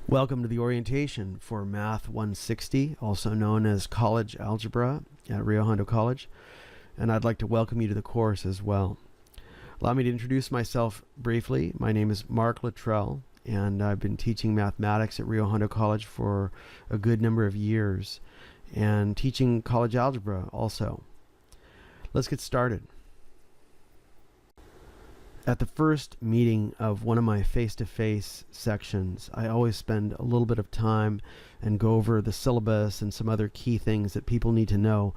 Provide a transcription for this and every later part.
Welcome to the orientation for Math 160, also known as College Algebra at Rio Hondo College, and I'd like to welcome you to the course as well. Allow me to introduce myself briefly. My name is Mark Luttrell, and I've been teaching mathematics at Rio Hondo College for a good number of years, and teaching college algebra also. Let's get started. At the first meeting of one of my face-to-face sections, I always spend a little bit of time and go over the syllabus and some other key things that people need to know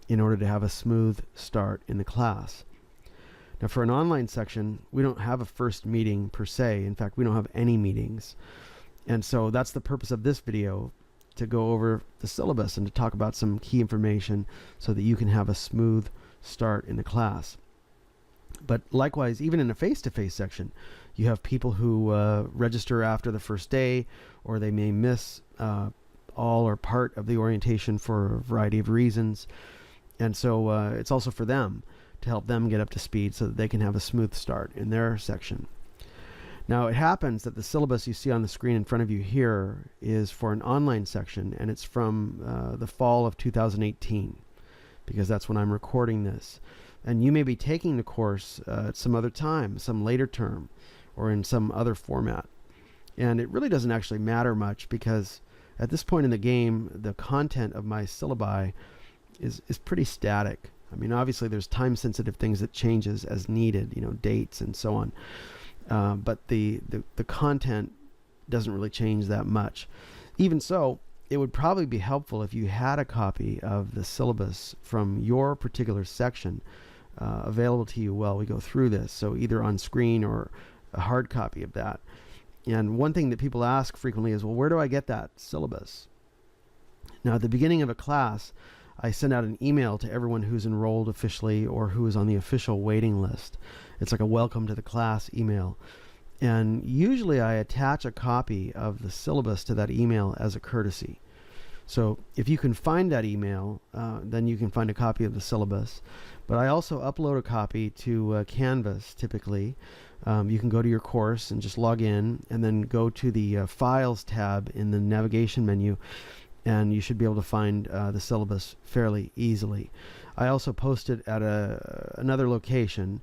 in order to have a smooth start in the class. Now, for an online section, we don't have a first meeting per se. In fact, we don't have any meetings. And so that's the purpose of this video, to go over the syllabus and to talk about some key information so that you can have a smooth start in the class. But likewise, even in a face-to-face section, you have people who register after the first day, or they may miss all or part of the orientation for a variety of reasons. And so it's also for them to help them get up to speed so that they can have a smooth start in their section. Now, it happens that the syllabus you see on the screen in front of you here is for an online section, and it's from the fall of 2018, because that's when I'm recording this. And you may be taking the course at some other time, some later term, or in some other format. And it really doesn't actually matter much, because at this point in the game, the content of my syllabi is pretty static. I mean, obviously there's time-sensitive things that changes as needed, you know, dates and so on. But the content doesn't really change that much. Even so, it would probably be helpful if you had a copy of the syllabus from your particular section available to you while we go through this, so either on screen or a hard copy of that. And one thing that people ask frequently is, well, where do I get that syllabus? Now, at the beginning of a class, I send out an email to everyone who's enrolled officially or who is on the official waiting list. It's like a welcome to the class email. And usually I attach a copy of the syllabus to that email as a courtesy. So if you can find that email, then you can find a copy of the syllabus. But I also upload a copy to Canvas typically. You can go to your course and just log in, and then go to the Files tab in the navigation menu, and you should be able to find the syllabus fairly easily. I also post it at another location.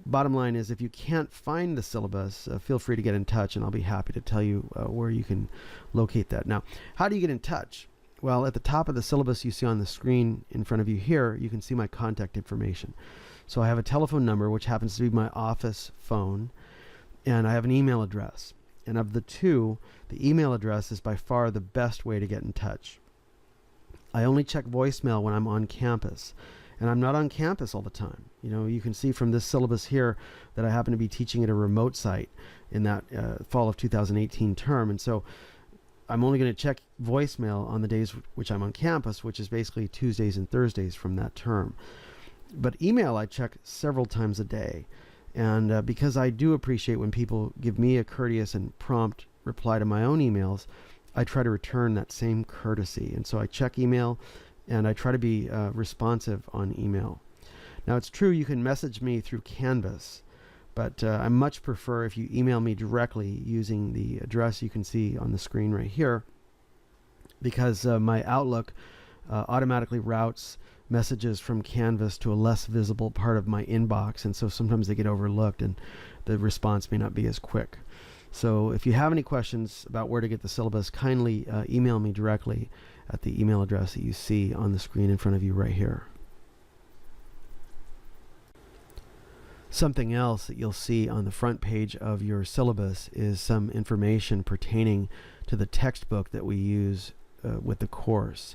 Bottom line is, if you can't find the syllabus, feel free to get in touch, and I'll be happy to tell you where you can locate that. Now, how do you get in touch? Well, at the top of the syllabus you see on the screen in front of you here, you can see my contact information. So I have a telephone number, which happens to be my office phone, and I have an email address. And of the two, the email address is by far the best way to get in touch. I only check voicemail when I'm on campus. And I'm not on campus all the time. You know, you can see from this syllabus here that I happen to be teaching at a remote site in that fall of 2018 term. And so I'm only going to check voicemail on the days which I'm on campus, which is basically Tuesdays and Thursdays from that term. But email I check several times a day. And because I do appreciate when people give me a courteous and prompt reply to my own emails, I try to return that same courtesy. And so I check email, and I try to be responsive on email. Now, it's true you can message me through Canvas, but I much prefer if you email me directly using the address you can see on the screen right here, because my Outlook automatically routes messages from Canvas to a less visible part of my inbox, and so sometimes they get overlooked and the response may not be as quick. So if you have any questions about where to get the syllabus, kindly email me directly at the email address that you see on the screen in front of you right here. Something else that you'll see on the front page of your syllabus is some information pertaining to the textbook that we use with the course.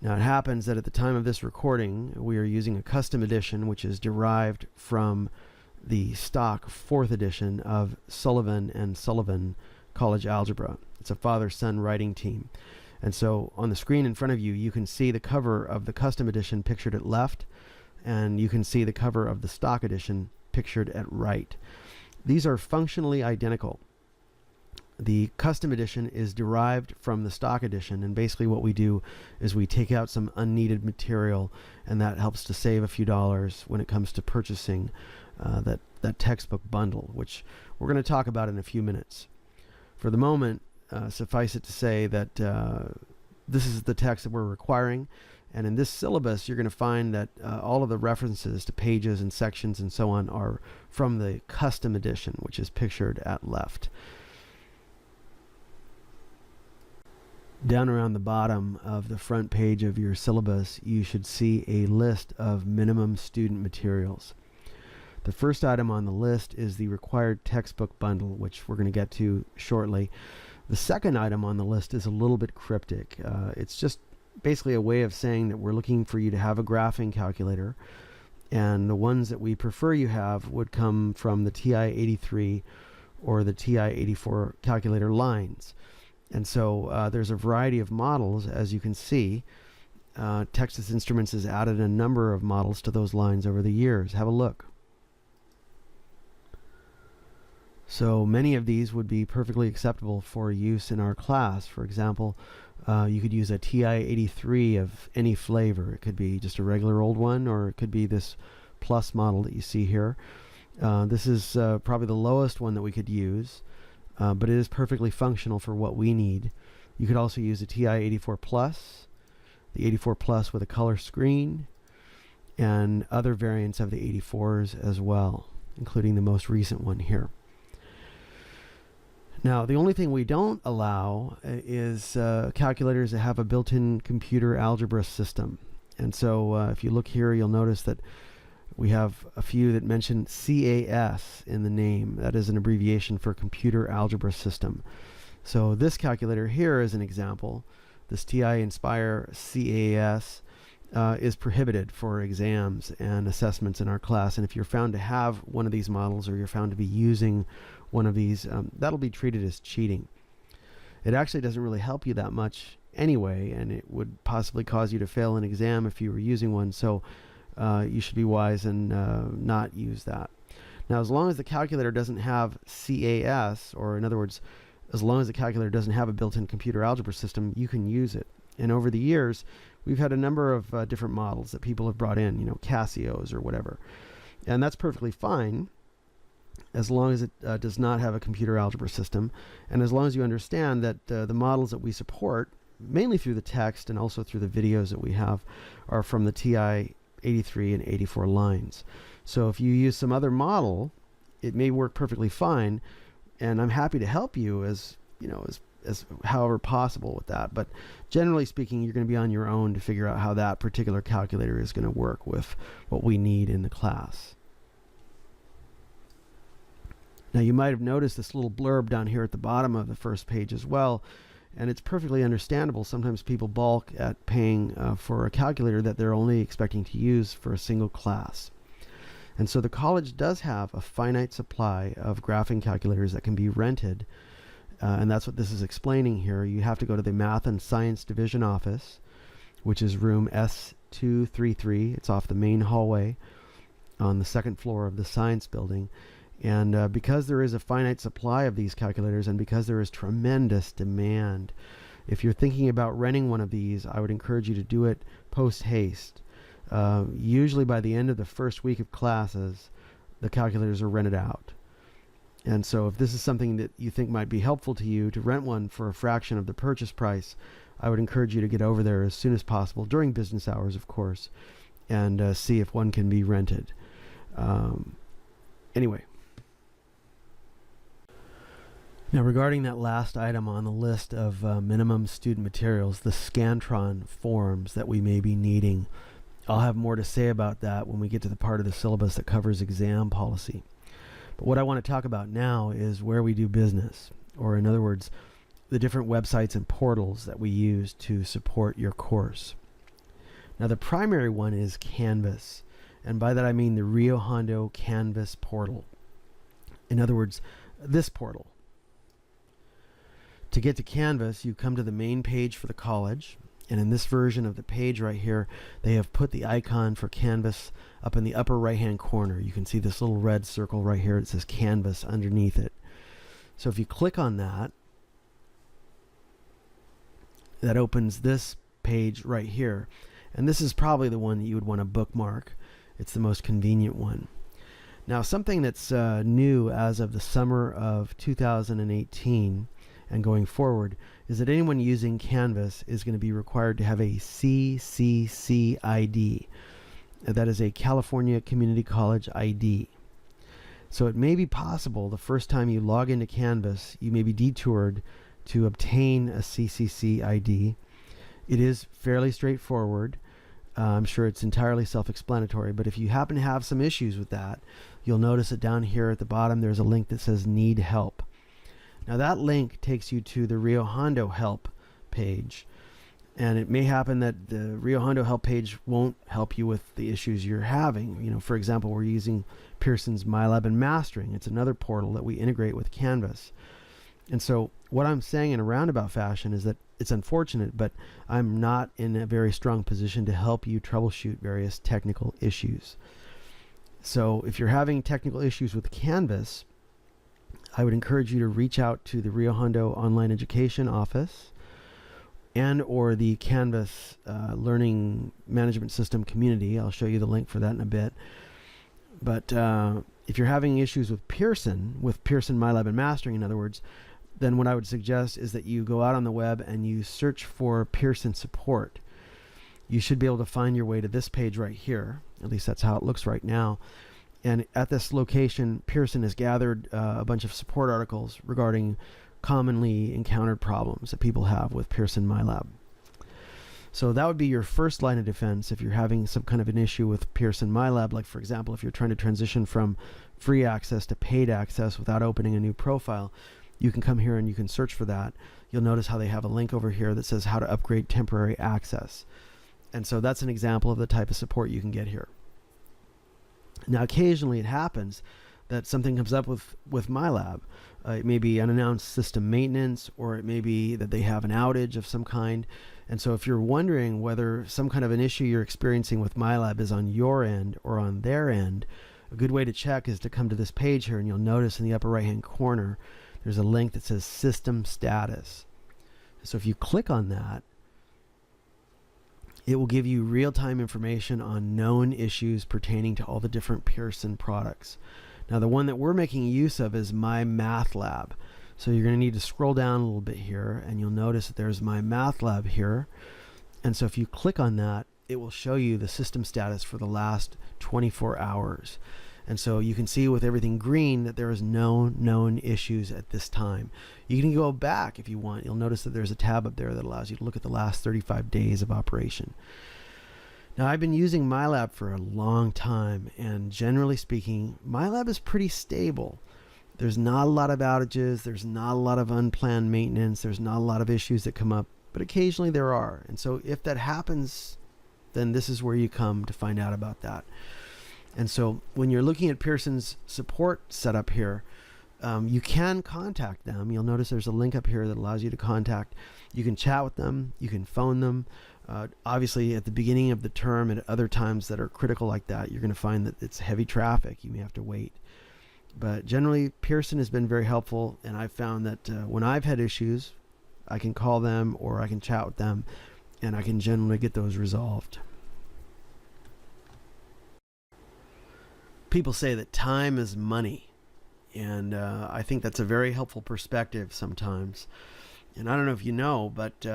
Now, it happens that at the time of this recording, we are using a custom edition which is derived from the stock 4th edition of Sullivan and Sullivan College Algebra. It's a father-son writing team. And so on the screen in front of you, you can see the cover of the custom edition pictured at left, and you can see the cover of the stock edition pictured at right. These are functionally identical. The custom edition is derived from the stock edition, and basically what we do is we take out some unneeded material, and that helps to save a few dollars when it comes to purchasing that textbook bundle, which we're going to talk about in a few minutes. For the moment, suffice it to say that this is the text that we're requiring. And in this syllabus, you're going to find that all of the references to pages and sections and so on are from the custom edition, which is pictured at left. Down around the bottom of the front page of your syllabus, you should see a list of minimum student materials. The first item on the list is the required textbook bundle, which we're going to get to shortly. The second item on the list is a little bit cryptic. It's just basically a way of saying that we're looking for you to have a graphing calculator, and the ones that we prefer you have would come from the TI-83 or the TI-84 calculator lines. And so there's a variety of models, as you can see. Texas Instruments has added a number of models to those lines over the years. Have a look. So many of these would be perfectly acceptable for use in our class. For example, you could use a TI-83 of any flavor. It could be just a regular old one, or it could be this plus model that you see here. This is probably the lowest one that we could use, but it is perfectly functional for what we need. You could also use a TI-84 Plus, the 84 Plus with a color screen, and other variants of the 84s as well, including the most recent one here. Now, the only thing we don't allow is calculators that have a built-in computer algebra system. And so if you look here, you'll notice that we have a few that mention CAS in the name. That is an abbreviation for computer algebra system. So this calculator here is an example. This TI Inspire CAS is prohibited for exams and assessments in our class. And if you're found to have one of these models, or you're found to be using one of these, that'll be treated as cheating. It actually doesn't really help you that much anyway, and it would possibly cause you to fail an exam if you were using one. So you should be wise and not use that. Now, as long as the calculator doesn't have CAS, or in other words, as long as the calculator doesn't have a built-in computer algebra system, you can use it. And over the years, we've had a number of different models that people have brought in, Casios or whatever. And that's perfectly fine, as long as it does not have a computer algebra system, and as long as you understand that the models that we support, mainly through the text and also through the videos that we have, are from the TI-83 and 84 lines. So if you use some other model, it may work perfectly fine, and I'm happy to help you as however possible with that. But generally speaking, you're going to be on your own to figure out how that particular calculator is going to work with what we need in the class. Now, you might have noticed this little blurb down here at the bottom of the first page as well, and it's perfectly understandable. Sometimes people balk at paying for a calculator that they're only expecting to use for a single class. And so the college does have a finite supply of graphing calculators that can be rented, and that's what this is explaining here. You have to go to the Math and Science Division office, which is room S233. It's off the main hallway on the second floor of the science building. And because there is a finite supply of these calculators, and because there is tremendous demand, if you're thinking about renting one of these, I would encourage you to do it post haste. Usually by the end of the first week of classes, the calculators are rented out. And so if this is something that you think might be helpful to you to rent one for a fraction of the purchase price, I would encourage you to get over there as soon as possible, during business hours, of course, and see if one can be rented. Anyway. Now, regarding that last item on the list of minimum student materials, the Scantron forms that we may be needing, I'll have more to say about that when we get to the part of the syllabus that covers exam policy. But what I want to talk about now is where we do business, or in other words, the different websites and portals that we use to support your course. Now, the primary one is Canvas, and by that I mean the Rio Hondo Canvas portal. In other words, this portal. To get to Canvas, you come to the main page for the college, and in this version of the page right here, they have put the icon for Canvas up in the upper right-hand corner. You can see this little red circle right here. It says Canvas underneath it. So if you click on that, that opens this page right here. And this is probably the one that you would want to bookmark. It's the most convenient one. Now, something that's new as of the summer of 2018 and going forward is that anyone using Canvas is going to be required to have a CCC ID. That is a California Community College ID. So it may be possible the first time you log into Canvas, you may be detoured to obtain a CCC ID. It is fairly straightforward. I'm sure it's entirely self-explanatory, but if you happen to have some issues with that, you'll notice that down here at the bottom there's a link that says Need Help. Now that link takes you to the Rio Hondo Help page, and it may happen that the Rio Hondo Help page won't help you with the issues you're having. You know, for example, we're using Pearson's MyLab and Mastering. It's another portal that we integrate with Canvas. And so what I'm saying in a roundabout fashion is that it's unfortunate, but I'm not in a very strong position to help you troubleshoot various technical issues. So if you're having technical issues with Canvas, I would encourage you to reach out to the Rio Hondo Online Education Office and or the Canvas Learning Management System community. I'll show you the link for that in a bit. But if you're having issues with Pearson MyLab and Mastering, in other words, then what I would suggest is that you go out on the web and you search for Pearson support. You should be able to find your way to this page right here. At least that's how it looks right now. And at this location, Pearson has gathered a bunch of support articles regarding commonly encountered problems that people have with Pearson MyLab. So that would be your first line of defense if you're having some kind of an issue with Pearson MyLab. Like, for example, if you're trying to transition from free access to paid access without opening a new profile, you can come here and you can search for that. You'll notice how they have a link over here that says how to upgrade temporary access. And so that's an example of the type of support you can get here. Now, occasionally it happens that something comes up with MyLab. It may be unannounced system maintenance, or it may be that they have an outage of some kind. And so if you're wondering whether some kind of an issue you're experiencing with MyLab is on your end or on their end, a good way to check is to come to this page here, and you'll notice in the upper right hand corner there's a link that says System Status. So if you click on that, it will give you real-time information on known issues pertaining to all the different Pearson products. Now, the one that we're making use of is My Math Lab. So you're going to need to scroll down a little bit here, and you'll notice that there's My Math Lab here. And so if you click on that, it will show you the system status for the last 24 hours. And so you can see with everything green that there is no known issues at this time. You can go back if you want. You'll notice that there's a tab up there that allows you to look at the last 35 days of operation. Now, I've been using MyLab for a long time, and generally speaking, MyLab is pretty stable. There's not a lot of outages. There's not a lot of unplanned maintenance. There's not a lot of issues that come up, but occasionally there are. And so if that happens, then this is where you come to find out about that. And so when you're looking at Pearson's support setup here, you can contact them. You'll notice there's a link up here that allows you to contact. You can chat with them. You can phone them. Obviously, at the beginning of the term and at other times that are critical like that, you're going to find that it's heavy traffic. You may have to wait. But generally, Pearson has been very helpful, and I've found that when I've had issues, I can call them or I can chat with them, and I can generally get those resolved. People say that time is money, and I think that's a very helpful perspective sometimes. And I don't know if you know, but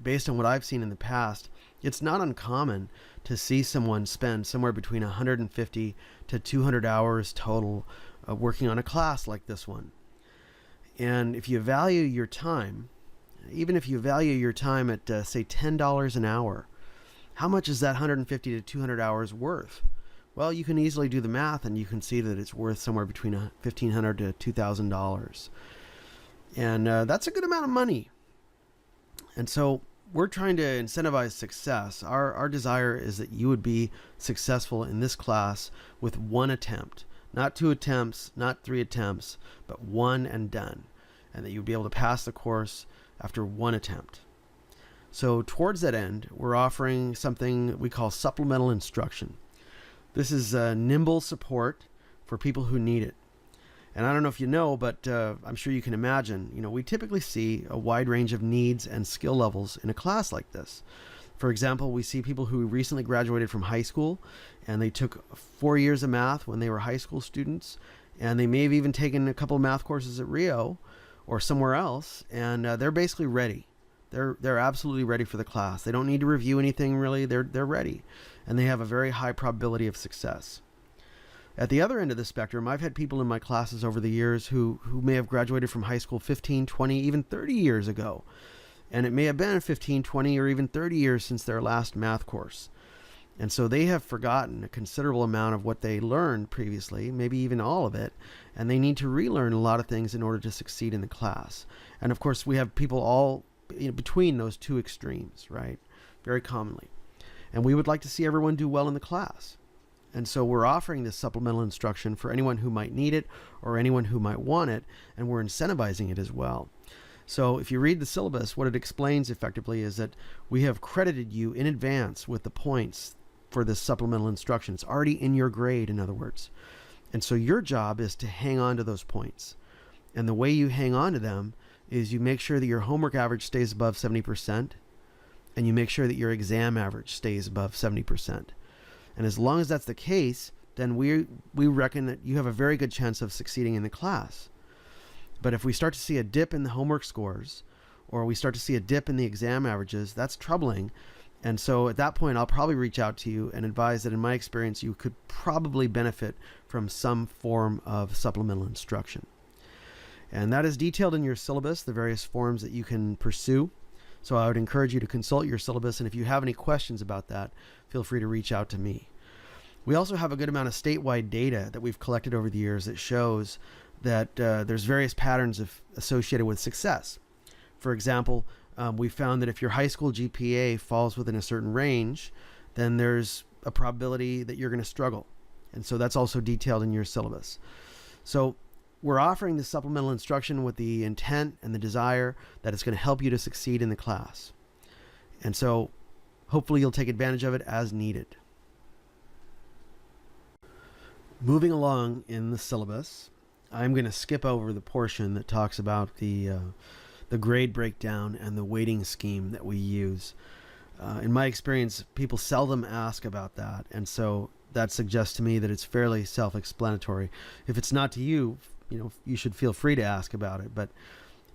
based on what I've seen in the past, it's not uncommon to see someone spend somewhere between 150 to 200 hours total working on a class like this one. And if you value your time, even if you value your time at, say, $10 an hour, how much is that 150 to 200 hours worth? Well, you can easily do the math, and you can see that it's worth somewhere between $1,500 to $2,000. And that's a good amount of money. And so we're trying to incentivize success. Our desire is that you would be successful in this class with one attempt. Not 2 attempts, not 3 attempts, but one and done. And that you'd be able to pass the course after one attempt. So towards that end, we're offering something we call supplemental instruction. This is nimble support for people who need it. And I don't know if you know, but I'm sure you can imagine, we typically see a wide range of needs and skill levels in a class like this. For example, we see people who recently graduated from high school, and they took 4 years of math when they were high school students, and they may have even taken a couple of math courses at Rio, or somewhere else, and they're basically ready. They're absolutely ready for the class. They don't need to review anything really. They're ready, and they have a very high probability of success. At the other end of the spectrum, I've had people in my classes over the years who may have graduated from high school 15, 20, even 30 years ago. And it may have been 15, 20, or even 30 years since their last math course. And so they have forgotten a considerable amount of what they learned previously, maybe even all of it, and they need to relearn a lot of things in order to succeed in the class. And of course, we have people all between those two extremes, right? Very commonly. And we would like to see everyone do well in the class. And so we're offering this supplemental instruction for anyone who might need it or anyone who might want it, and we're incentivizing it as well. So if you read the syllabus, what it explains effectively is that we have credited you in advance with the points for this supplemental instruction. It's already in your grade, in other words. And so your job is to hang on to those points. And the way you hang on to them is you make sure that your homework average stays above 70%, and you make sure that your exam average stays above 70%. And as long as that's the case, then we reckon that you have a very good chance of succeeding in the class. But if we start to see a dip in the homework scores, or we start to see a dip in the exam averages, that's troubling. And so at that point, I'll probably reach out to you and advise that in my experience, you could probably benefit from some form of supplemental instruction. And that is detailed in your syllabus, the various forms that you can pursue. So I would encourage you to consult your syllabus, and if you have any questions about that, feel free to reach out to me. We also have a good amount of statewide data that we've collected over the years that shows that there's various patterns associated with success. For example, we found that if your high school GPA falls within a certain range, then there's a probability that you're going to struggle. And so that's also detailed in your syllabus. So we're offering the supplemental instruction with the intent and the desire that it's going to help you to succeed in the class. And so hopefully you'll take advantage of it as needed. Moving along in the syllabus, I'm going to skip over the portion that talks about the grade breakdown and the weighting scheme that we use. In my experience, people seldom ask about that, and so that suggests to me that it's fairly self-explanatory. If it's not to you, you should feel free to ask about it. But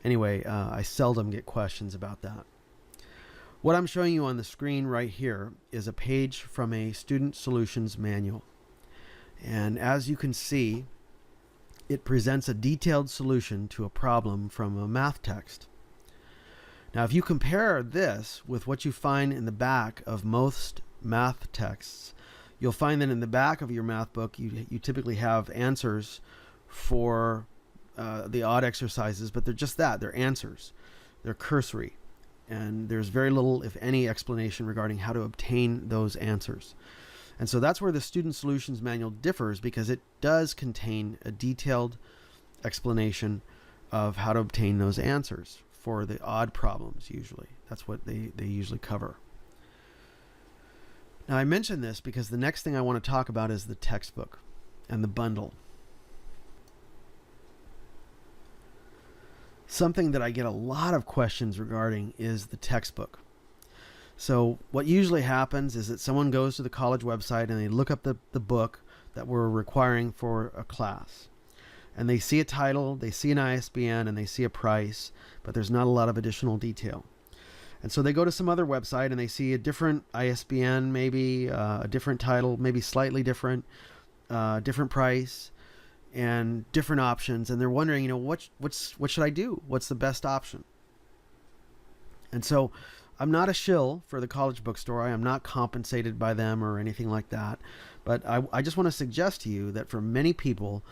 anyway, I seldom get questions about that. What I'm showing you on the screen right here is a page from a student solutions manual. And as you can see, it presents a detailed solution to a problem from a math text. Now, if you compare this with what you find in the back of most math texts, you'll find that in the back of your math book, you typically have answers for the odd exercises, but they're just that. They're answers. They're cursory. And there's very little, if any, explanation regarding how to obtain those answers. And so that's where the Student Solutions Manual differs, because it does contain a detailed explanation of how to obtain those answers for the odd problems usually. That's what they usually cover. Now I mention this because the next thing I want to talk about is the textbook and the bundle. Something that I get a lot of questions regarding is the textbook. So what usually happens is that someone goes to the college website and they look up the book that we're requiring for a class. And they see a title, they see an ISBN, and they see a price, but there's not a lot of additional detail. And so they go to some other website and they see a different ISBN, maybe a different title, maybe slightly different, different price, and different options. And they're wondering, what should I do? What's the best option? And so I'm not a shill for the college bookstore. I am not compensated by them or anything like that. But I just want to suggest to you that for many people,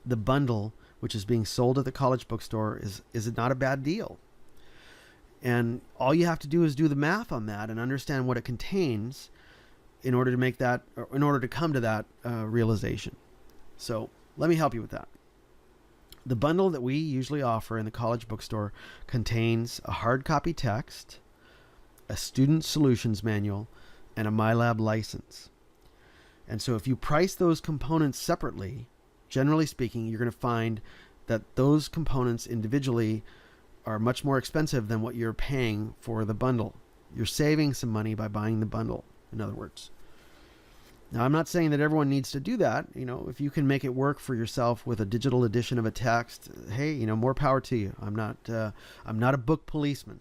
the bundle, which is being sold at the college bookstore, is not a bad deal. And all you have to do is do the math on that and understand what it contains in order to make that, or in order to come to that realization. So let me help you with that. The bundle that we usually offer in the college bookstore contains a hard copy text, a student solutions manual, and a MyLab license. And so if you price those components separately, generally speaking, you're going to find that those components individually are much more expensive than what you're paying for the bundle. You're saving some money by buying the bundle, in other words. Now, I'm not saying that everyone needs to do that. If you can make it work for yourself with a digital edition of a text, hey, more power to you. I'm not a book policeman.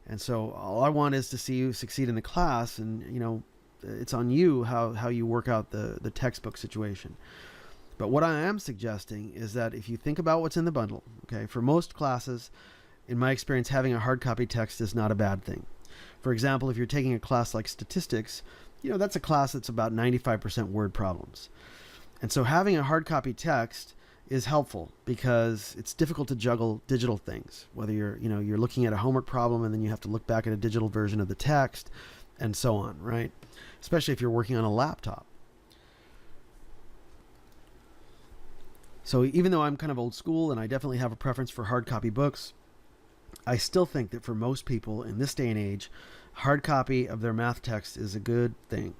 And so all I want is to see you succeed in the class, and it's on you how you work out the textbook situation. But what I am suggesting is that if you think about what's in the bundle, okay, for most classes, in my experience, having a hard copy text is not a bad thing. For example, if you're taking a class like statistics, that's a class that's about 95% word problems. And so having a hard copy text is helpful because it's difficult to juggle digital things, whether you're looking at a homework problem and then you have to look back at a digital version of the text and so on, right? Especially if you're working on a laptop. So even though I'm kind of old school and I definitely have a preference for hard copy books, I still think that for most people in this day and age, hard copy of their math text is a good thing.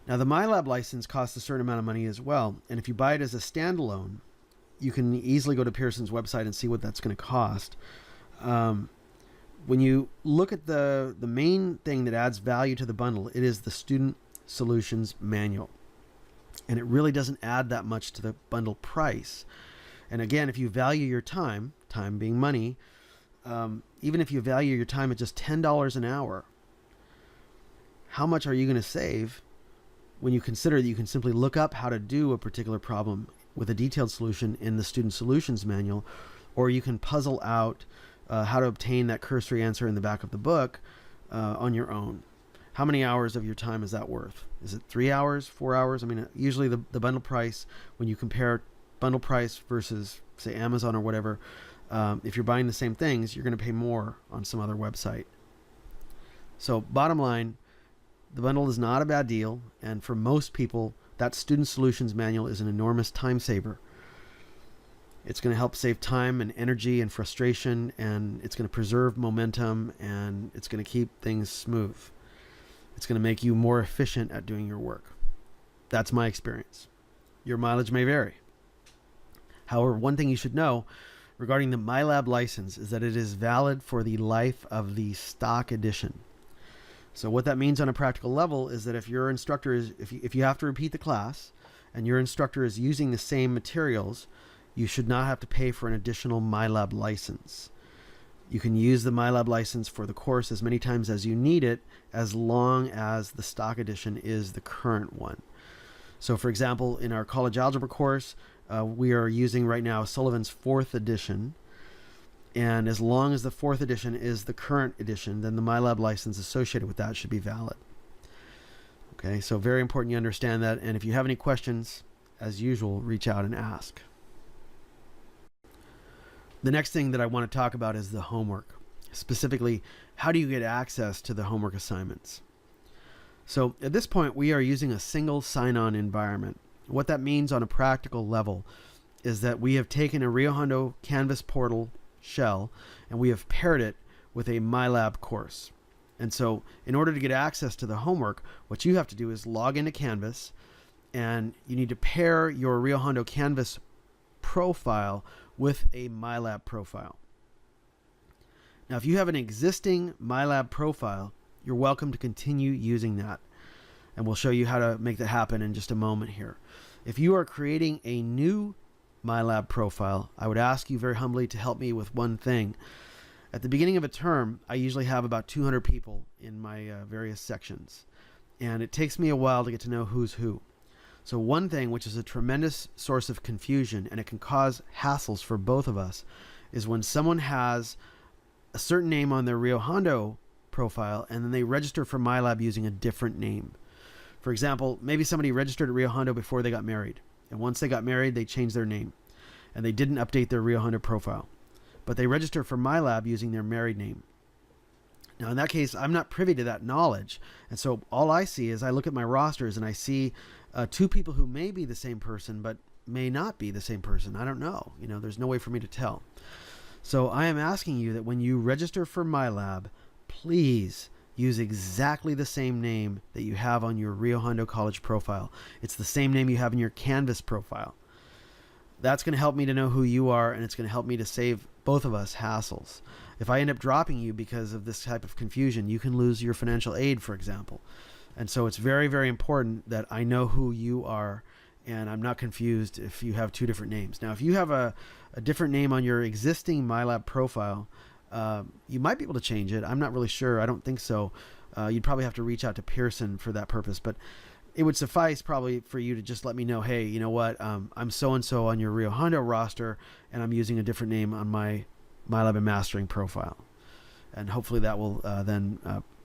Now, the MyLab license costs a certain amount of money as well, and if you buy it as a standalone, you can easily go to Pearson's website and see what that's going to cost. When you look at the main thing that adds value to the bundle, it is the Student Solutions Manual. And it really doesn't add that much to the bundle price. And again, if you value your time being money, even if you value your time at just $10 an hour, how much are you going to save when you consider that you can simply look up how to do a particular problem with a detailed solution in the Student Solutions Manual, or you can puzzle out how to obtain that cursory answer in the back of the book on your own. How many hours of your time is that worth? Is it 3 hours, 4 hours? I mean, usually the bundle price, when you compare bundle price versus, say, Amazon or whatever, if you're buying the same things, you're going to pay more on some other website. So bottom line, the bundle is not a bad deal. And for most people, that Student Solutions Manual is an enormous time saver. It's going to help save time and energy and frustration, and it's going to preserve momentum, and it's going to keep things smooth. It's going to make you more efficient at doing your work. That's my experience. Your mileage may vary. However, one thing you should know regarding the MyLab license is that it is valid for the life of the stock edition. So what that means on a practical level is that if your instructor is, if you have to repeat the class and your instructor is using the same materials, you should not have to pay for an additional MyLab license. You can use the MyLab license for the course as many times as you need it, as long as the stock edition is the current one. So for example, in our college algebra course, we are using right now Sullivan's 4th edition. And as long as the 4th edition is the current edition, then the MyLab license associated with that should be valid. Okay, so very important you understand that. And if you have any questions, as usual, reach out and ask. The next thing that I want to talk about is the homework. Specifically, how do you get access to the homework assignments? So at this point, we are using a single sign-on environment. What that means on a practical level is that we have taken a Rio Hondo Canvas portal shell and we have paired it with a MyLab course. And so in order to get access to the homework, what you have to do is log into Canvas, and you need to pair your Rio Hondo Canvas profile with a MyLab profile. Now, if you have an existing MyLab profile, you're welcome to continue using that. And we'll show you how to make that happen in just a moment here. If you are creating a new MyLab profile, I would ask you very humbly to help me with one thing. At the beginning of a term, I usually have about 200 people in my various sections. And it takes me a while to get to know who's who. So one thing, which is a tremendous source of confusion, and it can cause hassles for both of us, is when someone has a certain name on their Rio Hondo profile and then they register for MyLab using a different name. For example, maybe somebody registered at Rio Hondo before they got married. And once they got married, they changed their name. And they didn't update their Rio Hondo profile. But they register for MyLab using their married name. Now, in that case, I'm not privy to that knowledge. And so all I see is I look at my rosters and I see two people who may be the same person, but may not be the same person. I don't know. There's no way for me to tell. So I am asking you that when you register for MyLab, please use exactly the same name that you have on your Rio Hondo College profile. It's the same name you have in your Canvas profile. That's going to help me to know who you are, and it's going to help me to save both of us hassles. If I end up dropping you because of this type of confusion, you can lose your financial aid, for example. And so it's very, very important that I know who you are, and I'm not confused if you have two different names. Now, if you have a different name on your existing MyLab profile, you might be able to change it. I'm not really sure. I don't think so. You'd probably have to reach out to Pearson for that purpose, but it would suffice probably for you to just let me know, hey, you know what, I'm so-and-so on your Rio Hondo roster, and I'm using a different name on my MyLab and Mastering profile. And hopefully that will then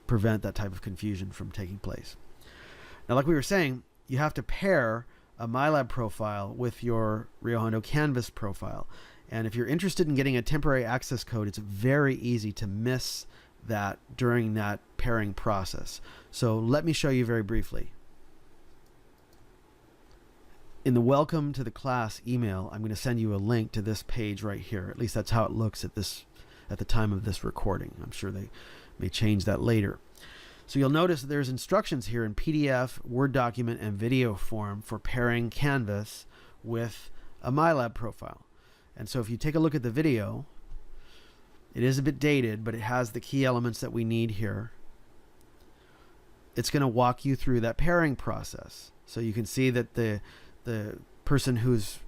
prevent that type of confusion from taking place. Now, like we were saying, you have to pair a MyLab profile with your Rio Hondo Canvas profile. And if you're interested in getting a temporary access code, it's very easy to miss that during that pairing process. So let me show you very briefly. In the welcome to the class email, I'm going to send you a link to this page right here. At least that's how it looks at the time of this recording. I'm sure they may change that later. So you'll notice that there's instructions here in PDF, Word document, and video form for pairing Canvas with a MyLab profile. And so if you take a look at the video, it is a bit dated, but it has the key elements that we need here. It's going to walk you through that pairing process. So you can see that the person who's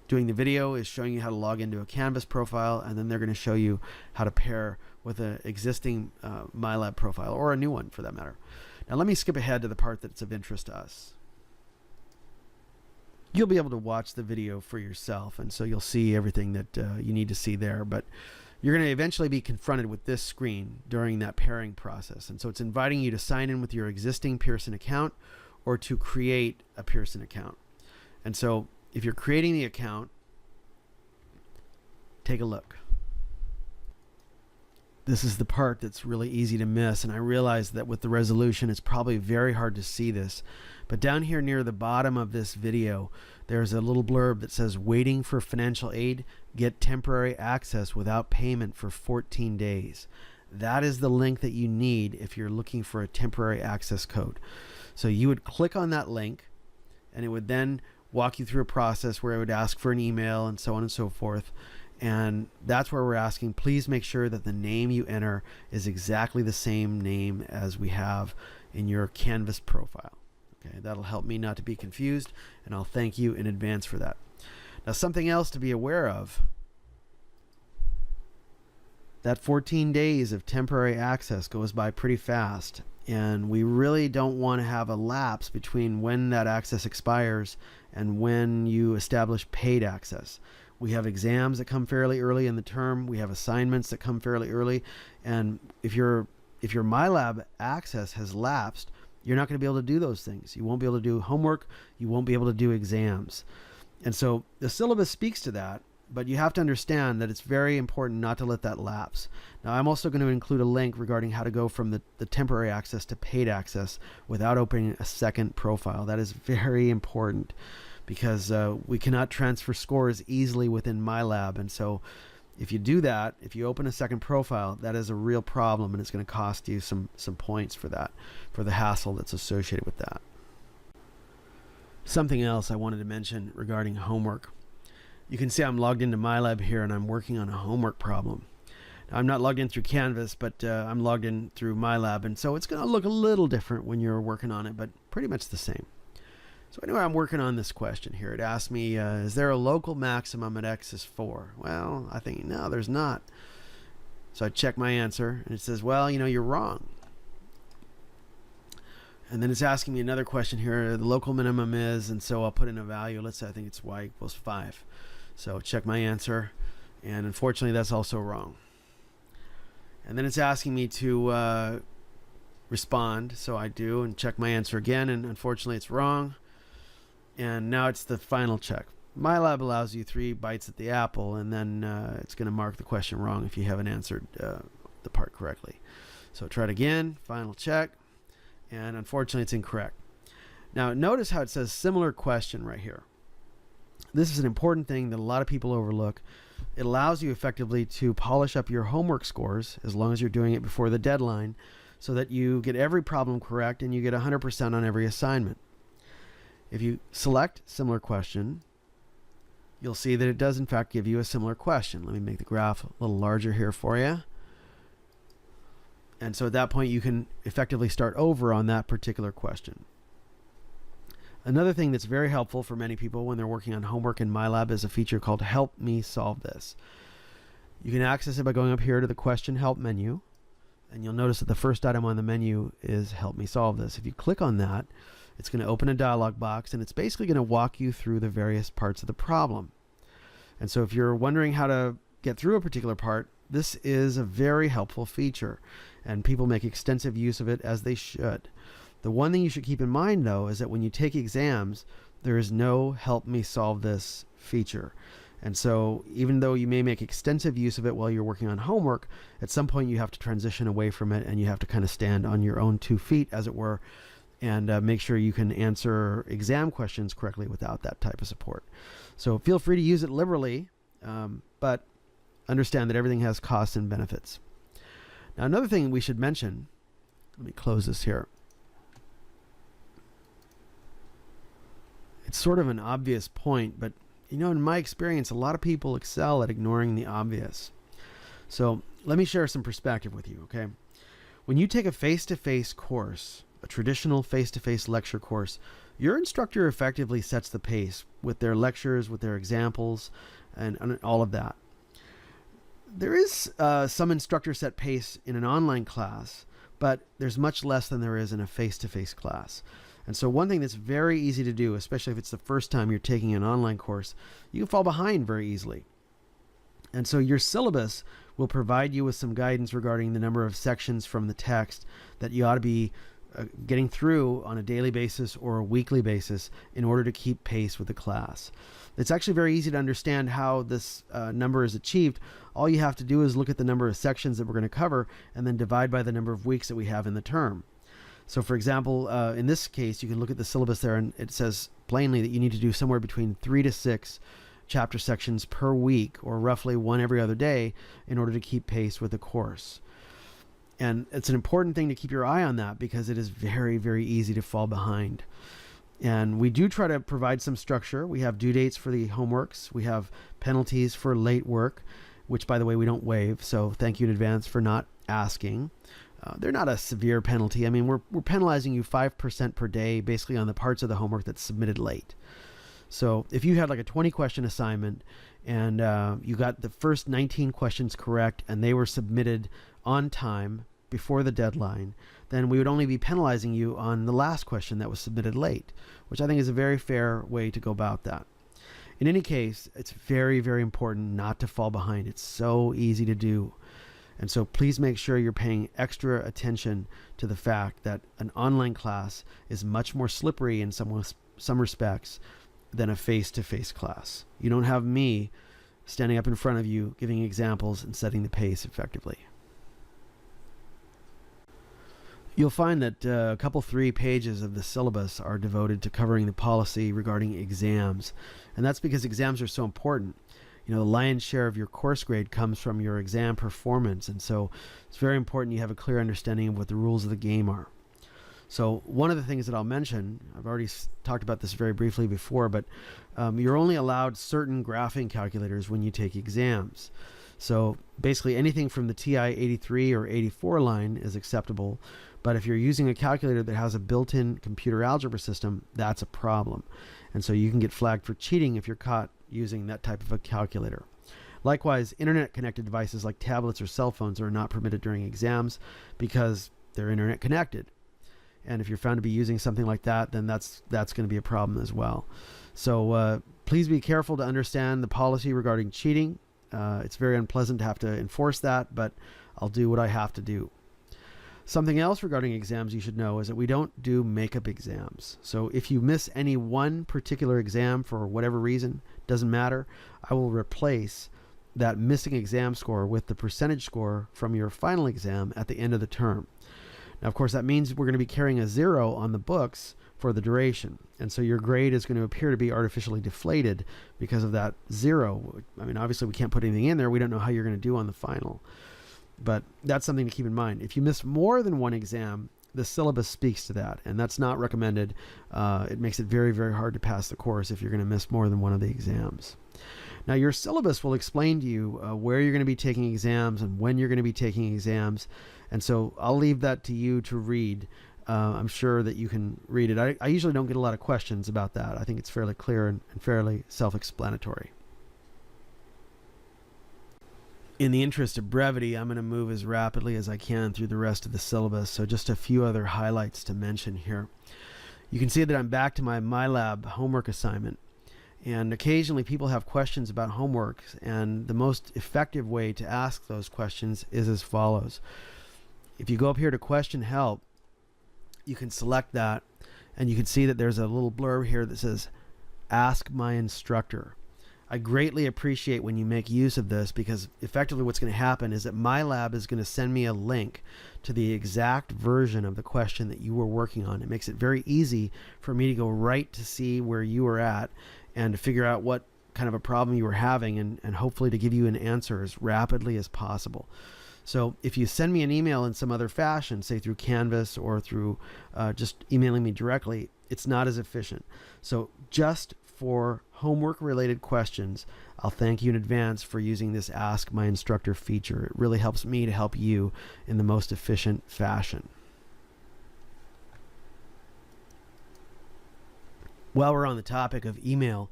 doing the video is showing you how to log into a Canvas profile, and then they're going to show you how to pair with an existing MyLab profile, or a new one for that matter. Now let me skip ahead to the part that's of interest to us. You'll be able to watch the video for yourself, and so you'll see everything that you need to see there, but you're going to eventually be confronted with this screen during that pairing process. And so it's inviting you to sign in with your existing Pearson account or to create a Pearson account. And so if you're creating the account, take a look. This is the part that's really easy to miss, and I realize that with the resolution it's probably very hard to see this, but down here near the bottom of this video there's a little blurb that says, waiting for financial aid, get temporary access without payment for 14 days. That is the link that you need if you're looking for a temporary access code. So you would click on that link, and it would then walk you through a process where it would ask for an email and so on and so forth. And that's where we're asking, please make sure that the name you enter is exactly the same name as we have in your Canvas profile. Okay, that'll help me not to be confused, and I'll thank you in advance for that. Now, something else to be aware of, that 14 days of temporary access goes by pretty fast, and we really don't want to have a lapse between when that access expires and when you establish paid access. We have exams that come fairly early in the term. We have assignments that come fairly early. And if your MyLab access has lapsed, you're not going to be able to do those things. You won't be able to do homework. You won't be able to do exams. And so the syllabus speaks to that, but you have to understand that it's very important not to let that lapse. Now, I'm also going to include a link regarding how to go from the temporary access to paid access without opening a second profile. That is very important, because we cannot transfer scores easily within MyLab. And so if you do that, if you open a second profile, that is a real problem, and it's going to cost you some points for that, for the hassle that's associated with that. Something else I wanted to mention regarding homework. You can see I'm logged into MyLab here, and I'm working on a homework problem. Now, I'm not logged in through Canvas, but I'm logged in through MyLab, and so it's going to look a little different when you're working on it, but pretty much the same. So anyway, I'm working on this question here. It asked me, is there a local maximum at x is 4? Well, I think, no, there's not. So I check my answer, and it says, well, you know, you're wrong. And then it's asking me another question here. The local minimum is, and so I'll put in a value. Let's say I think it's y equals 5. So check my answer, and unfortunately that's also wrong. And then it's asking me to respond, so I do, and check my answer again, and unfortunately it's wrong. And now it's the final check. MyLab allows you 3 bites at the apple, and then it's going to mark the question wrong if you haven't answered the part correctly. So try it again, final check, and unfortunately it's incorrect. Now notice how it says similar question right here. This is an important thing that a lot of people overlook. It allows you effectively to polish up your homework scores, as long as you're doing it before the deadline, so that you get every problem correct and you get 100% on every assignment. If you select similar question, you'll see that it does in fact give you a similar question. Let me make the graph a little larger here for you. And so at that point, you can effectively start over on that particular question. Another thing that's very helpful for many people when they're working on homework in MyLab is a feature called Help Me Solve This. You can access it by going up here to the Question Help menu, and you'll notice that the first item on the menu is Help Me Solve This. If you click on that, it's going to open a dialog box, and it's basically going to walk you through the various parts of the problem. And so if you're wondering how to get through a particular part, this is a very helpful feature, and people make extensive use of it, as they should. The one thing you should keep in mind, though, is that when you take exams, there is no Help Me Solve This feature. And so even though you may make extensive use of it while you're working on homework, at some point you have to transition away from it, and you have to kind of stand on your own 2 feet, as it were, and make sure you can answer exam questions correctly without that type of support. So feel free to use it liberally, but understand that everything has costs and benefits. Now, another thing we should mention, let me close this here. It's sort of an obvious point, but in my experience, a lot of people excel at ignoring the obvious. So let me share some perspective with you, okay? When you take a face-to-face course, a traditional face-to-face lecture course, your instructor effectively sets the pace with their lectures, with their examples, and all of that. There is some instructor set pace in an online class, but there's much less than there is in a face-to-face class. And so one thing that's very easy to do, especially if it's the first time you're taking an online course, you can fall behind very easily. And so your syllabus will provide you with some guidance regarding the number of sections from the text that you ought to be getting through on a daily basis or a weekly basis in order to keep pace with the class. It's actually very easy to understand how this number is achieved. All you have to do is look at the number of sections that we're going to cover and then divide by the number of weeks that we have in the term. So for example, in this case, you can look at the syllabus there, and it says plainly that you need to do somewhere between 3 to 6 chapter sections per week, or roughly one every other day, in order to keep pace with the course. And it's an important thing to keep your eye on that, because it is very, very easy to fall behind. And we do try to provide some structure. We have due dates for the homeworks. We have penalties for late work, which, by the way, we don't waive. So thank you in advance for not asking. They're not a severe penalty. I mean, we're penalizing you 5% per day, basically on the parts of the homework that's submitted late. So if you had like a 20 question assignment and you got the first 19 questions correct and they were submitted on time before the deadline, then we would only be penalizing you on the last question that was submitted late, which I think is a very fair way to go about that. In any case, it's very, very important not to fall behind. It's so easy to do. And so please make sure you're paying extra attention to the fact that an online class is much more slippery in some respects than a face-to-face class. You don't have me standing up in front of you, giving examples and setting the pace effectively. You'll find that a couple 3 pages of the syllabus are devoted to covering the policy regarding exams. And that's because exams are so important. The lion's share of your course grade comes from your exam performance. And so it's very important you have a clear understanding of what the rules of the game are. So one of the things that I'll mention, I've already talked about this very briefly before, but you're only allowed certain graphing calculators when you take exams. So basically anything from the TI 83 or 84 line is acceptable. But if you're using a calculator that has a built-in computer algebra system, that's a problem. And so you can get flagged for cheating if you're caught using that type of a calculator. Likewise, internet-connected devices like tablets or cell phones are not permitted during exams because they're internet connected. And if you're found to be using something like that, then that's going to be a problem as well. So please be careful to understand the policy regarding cheating. It's very unpleasant to have to enforce that, but I'll do what I have to do. Something else regarding exams you should know is that we don't do makeup exams. So if you miss any one particular exam for whatever reason, doesn't matter, I will replace that missing exam score with the percentage score from your final exam at the end of the term. Now, of course, that means we're going to be carrying a 0 on the books for the duration. And so your grade is going to appear to be artificially deflated because of that 0. I mean, obviously we can't put anything in there. We don't know how you're going to do on the final. But that's something to keep in mind. If you miss more than one exam, the syllabus speaks to that, and that's not recommended. It makes it very, very hard to pass the course if you're going to miss more than one of the exams. Now, your syllabus will explain to you where you're going to be taking exams and when you're going to be taking exams. And so I'll leave that to you to read. I'm sure that you can read it. I usually don't get a lot of questions about that. I think it's fairly clear and fairly self-explanatory. In the interest of brevity, I'm going to move as rapidly as I can through the rest of the syllabus. So just a few other highlights to mention here. You can see that I'm back to my MyLab homework assignment. And occasionally people have questions about homework, and the most effective way to ask those questions is as follows. If you go up here to question help, you can select that, and you can see that there's a little blurb here that says, ask my instructor. I greatly appreciate when you make use of this, because effectively what's going to happen is that MyLab is going to send me a link to the exact version of the question that you were working on. It makes it very easy for me to go right to see where you were at and to figure out what kind of a problem you were having, and hopefully to give you an answer as rapidly as possible. So if you send me an email in some other fashion, say through Canvas or through just emailing me directly, it's not as efficient. So just for homework related questions, I'll thank you in advance for using this Ask My Instructor feature. It really helps me to help you in the most efficient fashion. While we're on the topic of email,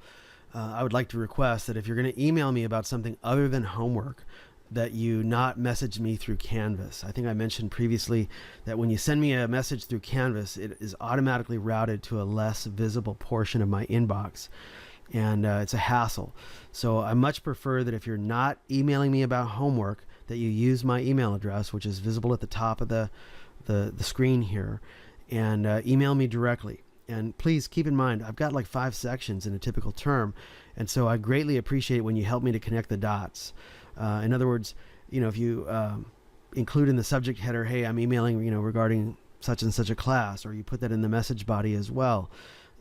I would like to request that if you're going to email me about something other than homework, that you not message me through Canvas. I think I mentioned previously that when you send me a message through Canvas, it is automatically routed to a less visible portion of my inbox, and it's a hassle. So I much prefer that if you're not emailing me about homework, that you use my email address, which is visible at the top of the screen here, and email me directly. And please keep in mind, I've got like 5 sections in a typical term, and so I greatly appreciate when you help me to connect the dots. In other words, if you include in the subject header, hey, I'm emailing, regarding such and such a class, or you put that in the message body as well.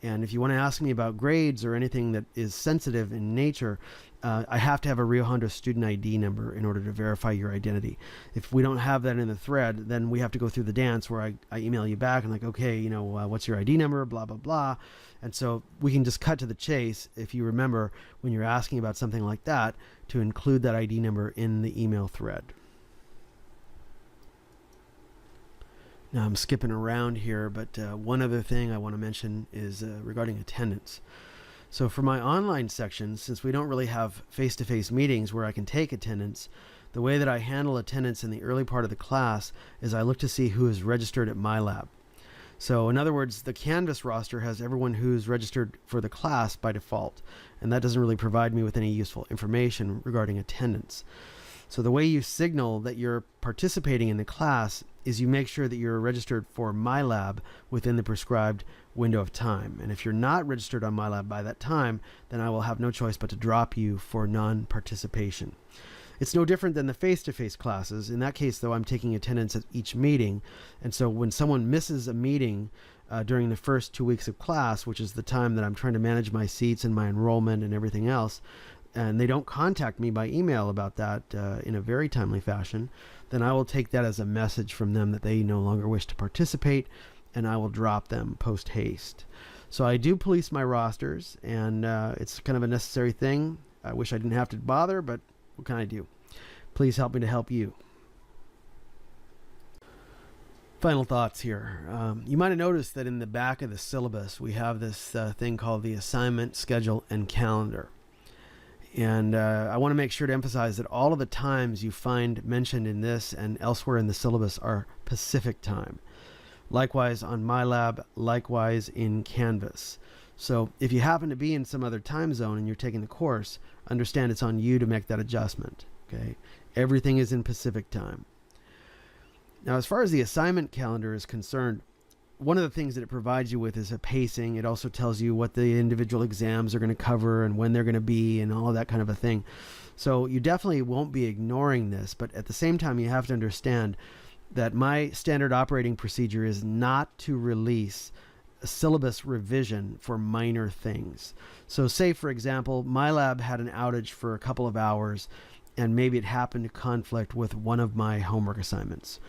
And if you want to ask me about grades or anything that is sensitive in nature, I have to have a Rio Hondo student ID number in order to verify your identity. If we don't have that in the thread, then we have to go through the dance where I email you back and like, okay, what's your ID number, blah, blah, blah. And so we can just cut to the chase, if you remember, when you're asking about something like that, to include that ID number in the email thread. Now I'm skipping around here, but one other thing I want to mention is regarding attendance. So for my online section, since we don't really have face-to-face meetings where I can take attendance, the way that I handle attendance in the early part of the class is I look to see who is registered at MyLab. So in other words, the Canvas roster has everyone who's registered for the class by default, and that doesn't really provide me with any useful information regarding attendance. So the way you signal that you're participating in the class is you make sure that you're registered for MyLab within the prescribed window of time. And if you're not registered on MyLab by that time, then I will have no choice but to drop you for non-participation. It's no different than the face-to-face classes. In that case, though, I'm taking attendance at each meeting. And so when someone misses a meeting during the first 2 weeks of class, which is the time that I'm trying to manage my seats and my enrollment and everything else, and they don't contact me by email about that in a very timely fashion, then I will take that as a message from them that they no longer wish to participate, and I will drop them post haste. So I do police my rosters, and it's kind of a necessary thing. I wish I didn't have to bother, but what can I do? Please help me to help you. Final thoughts here. You might have noticed that in the back of the syllabus, we have this thing called the assignment, schedule, and calendar. And I want to make sure to emphasize that all of the times you find mentioned in this and elsewhere in the syllabus are Pacific time. Likewise on MyLab, likewise in Canvas. So if you happen to be in some other time zone and you're taking the course, understand it's on you to make that adjustment. Okay? Everything is in Pacific time. Now, as far as the assignment calendar is concerned, one of the things that it provides you with is a pacing. It also tells you what the individual exams are going to cover and when they're going to be and all of that kind of a thing. So you definitely won't be ignoring this, but at the same time, you have to understand that my standard operating procedure is not to release a syllabus revision for minor things. So say, for example, MyLab had an outage for a couple of hours, and maybe it happened to conflict with one of my homework assignments.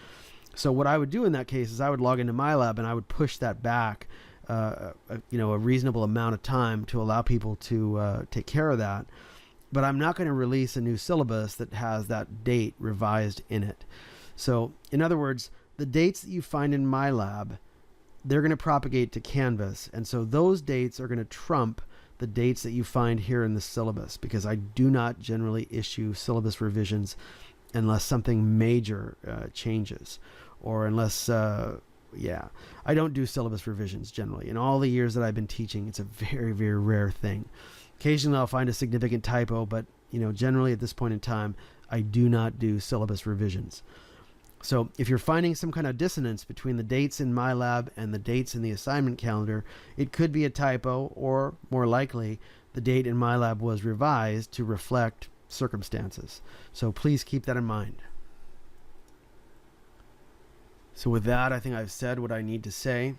So what I would do in that case is I would log into MyLab and I would push that back a reasonable amount of time to allow people to take care of that. but I'm not going to release a new syllabus that has that date revised in it. So in other words, the dates that you find in my lab, they're going to propagate to Canvas. And so those dates are going to trump the dates that you find here in the syllabus, because I do not generally issue syllabus revisions unless something major changes, or unless, I don't do syllabus revisions generally. In all the years that I've been teaching, it's a very, very rare thing. Occasionally I'll find a significant typo, but generally at this point in time, I do not do syllabus revisions. So if you're finding some kind of dissonance between the dates in my lab and the dates in the assignment calendar, it could be a typo, or more likely, the date in my lab was revised to reflect circumstances. So please keep that in mind. So with that, I think I've said what I need to say.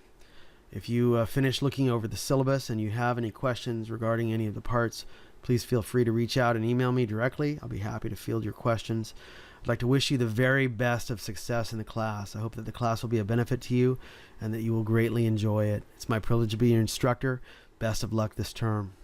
If you finish looking over the syllabus and you have any questions regarding any of the parts, please feel free to reach out and email me directly. I'll be happy to field your questions. I'd like to wish you the very best of success in the class. I hope that the class will be a benefit to you and that you will greatly enjoy it. It's my privilege to be your instructor. Best of luck this term.